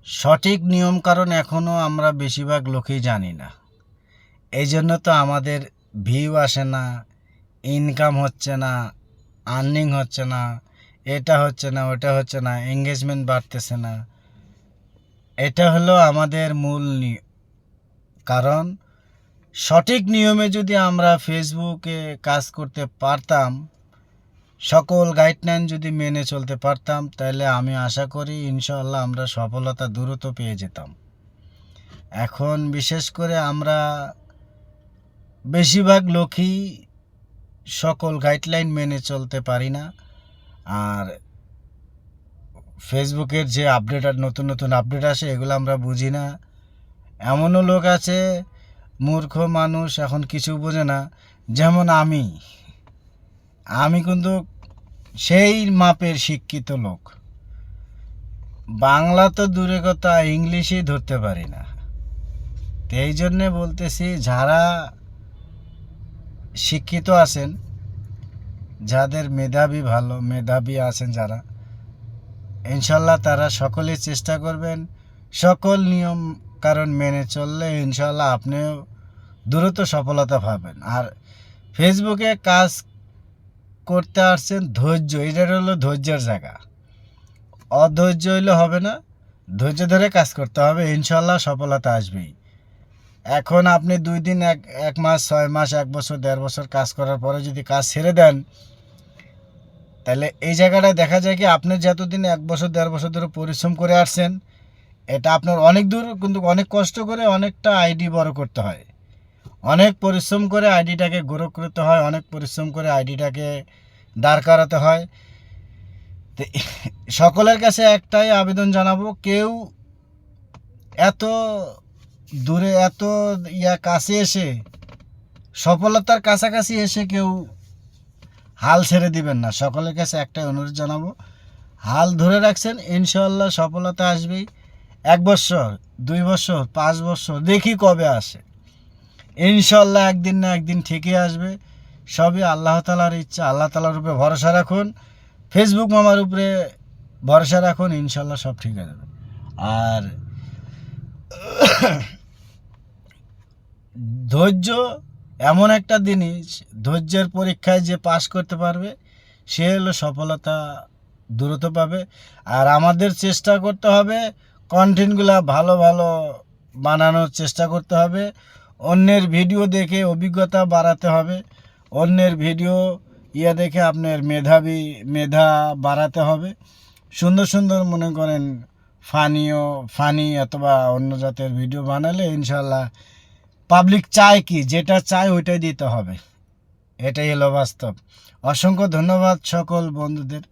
সঠিক নিয়ম কারণ এখনও আমরা বেশিরভাগ লোকেই জানি না। এই জন্য তো আমাদের ভিউ আসে না, ইনকাম হচ্ছে না, আর্নিং হচ্ছে না, এটা হচ্ছে না, ওটা হচ্ছে না, এঙ্গেজমেন্ট বাড়তেছে না। এটা হলো আমাদের মূল কারণ। সঠিক নিয়মে যদি আমরা ফেসবুকে কাজ করতে পারতাম, সকল গাইডলাইন যদি মেনে চলতে পারতাম, তাহলে আমি আশা করি ইনশাআল্লাহ আমরা সফলতা দ্রুত পেয়ে যেতাম। এখন বিশেষ করে আমরা বেশিরভাগ লোকই সকল গাইডলাইন মেনে চলতে পারি না। আর ফেসবুকের যে আপডেট আর নতুন নতুন আপডেট আসে এগুলো আমরা বুঝি না। এমনও লোক আছে, মূর্খ মানুষ, এখন কিছু বোঝে না। যেমন আমি কিন্তু সেই মাপের শিক্ষিত লোক, বাংলা তো দূরে কথা, ইংলিশই ধরতে পারি না। তো এই জন্যে বলতেছি, যারা শিক্ষিত আছেন, যাদের মেধাবী আছেন যারা, ইনশাল্লাহ তারা সকলেই চেষ্টা করবেন সকল নিয়ম কারণ মেনে চললে ইনশাল্লাহ আপনিও দ্রুত সফলতা পাবেন। আর ফেসবুকে কাজ করতে আসছেন, ধৈর্য, এটা হলো ধৈর্যের জায়গা। অধৈর্য হইলে হবে না, ধৈর্য ধরে কাজ করতে হবে, ইনশাল্লাহ সফলতা আসবেই। এখন আপনি 2 দিন, এক মাস, 6 মাস, 1 বছর, 1.5 বছর কাজ করার পরে যদি কাজ ছেড়ে দেন, তাহলে এই জায়গাটায় দেখা যায় কি, আপনি যতদিন 1 বছর 1.5 বছর ধরে পরিশ্রম করে আসছেন, এটা আপনার অনেক দূর, কিন্তু অনেক কষ্ট করে অনেকটা আইডি বড় করতে হয়, অনেক পরিশ্রম করে আইডিটাকে গ্রো করতে হয়, অনেক পরিশ্রম করে আইডিটাকে দাঁড় করাতে হয়। তো সকলের কাছে একটাই আবেদন জানাবো, কেউ এত দূরে, এত কাছে এসে, সফলতার কাছাকাছি এসে কেউ হাল ছেড়ে দিবেন না। সকলের কাছে একটাই অনুরোধ জানাবো, হাল ধরে রাখছেন, ইনশাল্লাহ সফলতা আসবেই। 1 বছর, 2 বছর, 5 বছর, দেখি কবে আসে। ইনশাল্লাহ একদিন না একদিন ঠিকই আসবে। সবই আল্লাহ তালার ইচ্ছা। আল্লাহ তালার উপরে ভরসা রাখুন, ফেসবুক মামার উপরে ভরসা রাখুন, ইনশাল্লাহ সব ঠিক হয়ে যাবে। আর ধৈর্য এমন একটা জিনিস, ধৈর্যের পরীক্ষায় যে পাশ করতে পারবে সে হলো সফলতা দ্রুত পাবে। আর আমাদের চেষ্টা করতে হবে কন্টেন্টগুলো ভালো ভালো বানানোর চেষ্টা করতে হবে, অন্যের ভিডিও দেখে অভিজ্ঞতা বাড়াতে হবে, অন্যের ভিডিও দেখে আপনার মেধা বাড়াতে হবে। সুন্দর সুন্দর মনে করেন ফানি অথবা অন্য জাতের ভিডিও বানালে ইনশাল্লাহ পাবলিক চায় কি, যেটা চায় ওইটাই দিতে হবে। এটাই হলো বাস্তব। অসংখ্য ধন্যবাদ সকল বন্ধুদের।